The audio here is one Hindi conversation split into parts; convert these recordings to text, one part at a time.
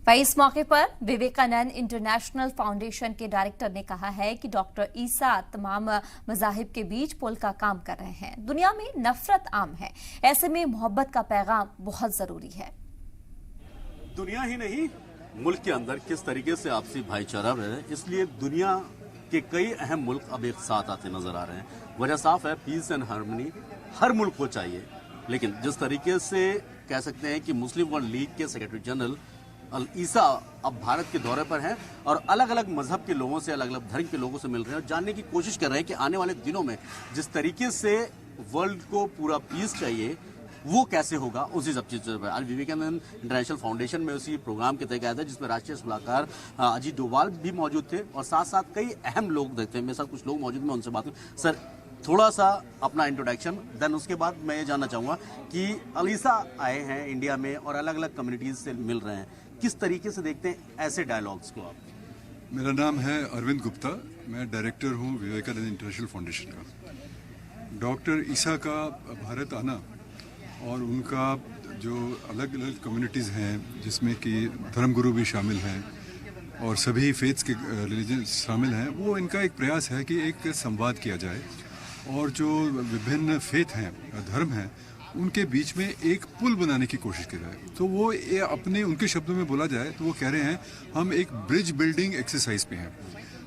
वहीं इस मौके पर विवेकानंद इंटरनेशनल फाउंडेशन के डायरेक्टर ने कहा है कि डॉक्टर ईसा तमाम मज़ाहिब के बीच पुल का काम कर रहे हैं। दुनिया में नफरत आम है, ऐसे में मोहब्बत का पैगाम बहुत जरूरी है। दुनिया ही नहीं, मुल्क के अंदर किस तरीके से आपसी भाईचारा रहे, इसलिए दुनिया के कई अहम मुल्क अब एक साथ आते नजर आ रहे हैं। वजह साफ है, पीस एंड हार्मनी हर मुल्क को चाहिए। लेकिन जिस तरीके से कह सकते हैं कि मुस्लिम वर्ल्ड लीग के सेक्रेटरी जनरल अल ईसा अब भारत के दौरे पर हैं और अलग अलग मजहब के लोगों से, अलग अलग धर्म के लोगों से मिल रहे हैं और जानने की कोशिश कर रहे हैं कि आने वाले दिनों में जिस तरीके से वर्ल्ड को पूरा पीस चाहिए वो कैसे होगा। उसी सब चीज़ों पर आज विवेकानंद इंटरनेशनल फाउंडेशन में उसी प्रोग्राम के तहत आया था, जिसमें राष्ट्रीय सलाहकार अजीत डोभाल भी मौजूद थे और साथ साथ कई अहम लोग थे। मेरे साथ कुछ लोग मौजूद, मैं उनसे बात करूँ। सर, थोड़ा सा अपना इंट्रोडक्शन, देन उसके बाद मैं ये जानना चाहूँगा कि अलीसा आए हैं इंडिया में और अलग अलग कम्युनिटीज़ से मिल रहे हैं, किस तरीके से देखते हैं ऐसे डायलॉग्स को आप? मेरा नाम है अरविंद गुप्ता, मैं डायरेक्टर हूँ विवेकानंद इंटरनेशनल फाउंडेशन का। डॉक्टर ईसा का भारत आना और उनका जो अलग अलग कम्युनिटीज़ हैं, जिसमें कि धर्मगुरु भी शामिल हैं और सभी फेथ्स के रिलीजन शामिल हैं, वो इनका एक प्रयास है कि एक संवाद किया जाए और जो विभिन्न फेथ हैं, धर्म हैं, उनके बीच में एक पुल बनाने की कोशिश की जाए। तो वो ये अपने उनके शब्दों में बोला जाए तो वो कह रहे हैं हम एक ब्रिज बिल्डिंग एक्सरसाइज पे हैं।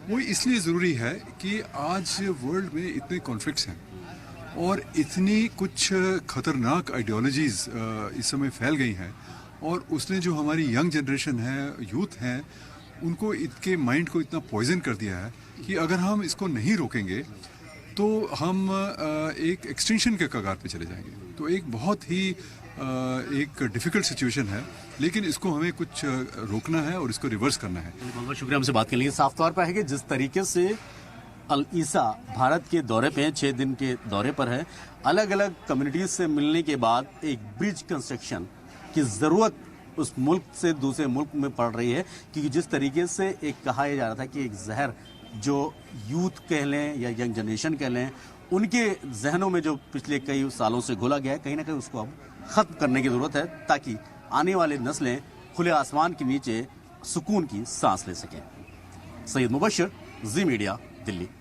वो इसलिए ज़रूरी है कि आज वर्ल्ड में इतने कॉन्फ्लिक्ट्स हैं और इतनी कुछ खतरनाक आइडियोलॉजीज़ इस समय फैल गई हैं और उसने जो हमारी यंग जनरेशन है, यूथ हैं, उनको इनके माइंड को इतना पॉइजन कर दिया है कि अगर हम इसको नहीं रोकेंगे तो हम एक एक्सटेंशन के कगार पे चले जाएंगे। तो एक बहुत ही एक डिफ़िकल्ट सिचुएशन है, लेकिन इसको हमें कुछ रोकना है और इसको रिवर्स करना है। बहुत बहुत शुक्रिया हमसे बात करने के लिए। साफ तौर पर है कि जिस तरीके से अल ईसा भारत के दौरे पे हैं, 6 दिन के दौरे पर है, अलग अलग कम्युनिटीज से मिलने के बाद एक ब्रिज कंस्ट्रक्शन की ज़रूरत उस मुल्क से दूसरे मुल्क में पड़ रही है, क्योंकि जिस तरीके से एक कहा जा रहा था कि एक जहर जो यूथ कह लें या यंग जनरेशन कह लें, उनके जहनों में जो पिछले कई सालों से घुला गया है, कहीं ना कहीं उसको अब ख़त्म करने की ज़रूरत है ताकि आने वाली नस्लें खुले आसमान के नीचे सुकून की सांस ले सकें। सैयद मुबशर, जी मीडिया, दिल्ली।